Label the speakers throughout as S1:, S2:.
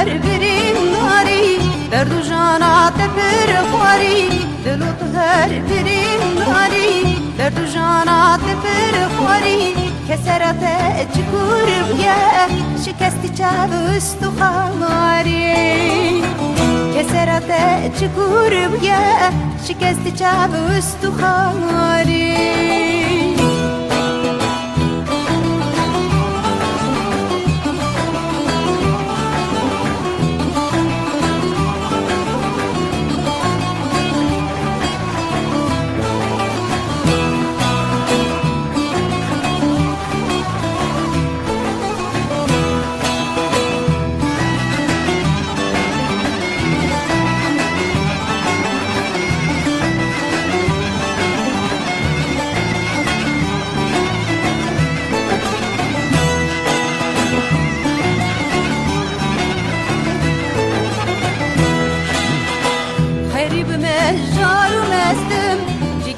S1: هر بریم داری درد و جانات پر خواری دلو تو هر بریم داری درد و جانات پر خواری کسرت چکور بگه شکستی چاوست و خماری کسرت چکور بگه شکستی چاوست و خماری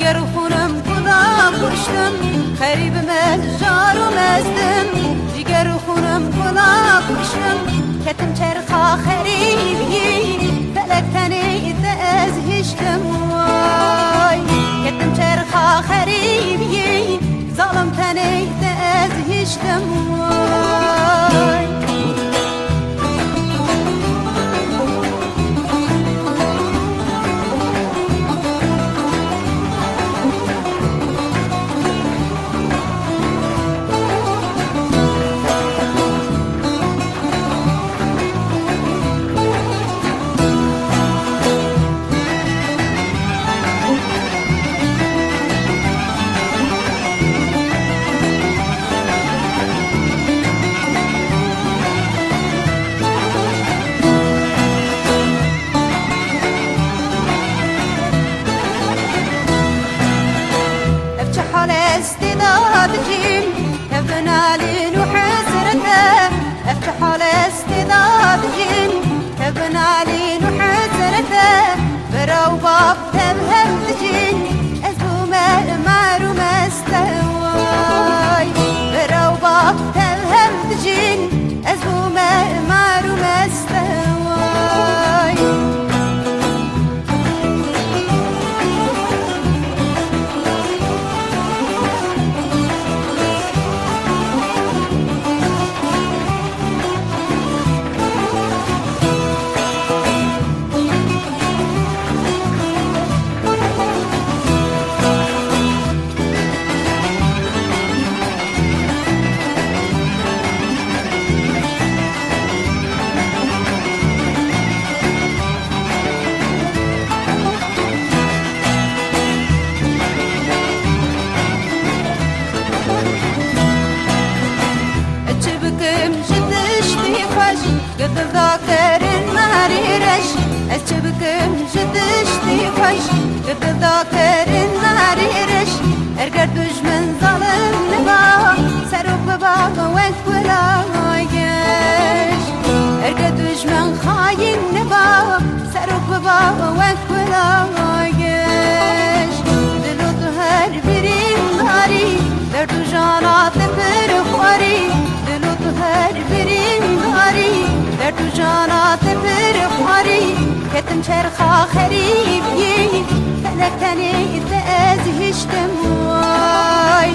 S1: جگر و خونم کلا کشتم خریب مزار و مزدم جگر و خونم کلا کشتم کتم چرخا خریبی فلک تنی از هشتم وای کتم چرخا خریبی ظالم تنی از هشتم وای استدادجين كبنا لين وحسرته افتح على استدادجين كبنا لين وحسرته برو باب تبهم تجين اسمو مارو مستواي برو باب تبهم تجين اسمو مارو مستواي قد ذاكر الناري رش أشبكم جدش تيخش قد ذاكر الناري رش أرقر دجمن ظلم نبا سروب بابا وانت ولا يش أرقر دجمن خاين نبا سروب بابا وانت ولا يش دلو تهر بريم داري دردو جانات برخواري دلو تهر بريم داري دردو جانات برخواري كتم شرخا خريبي فلك تاني إذا أزهشتم واي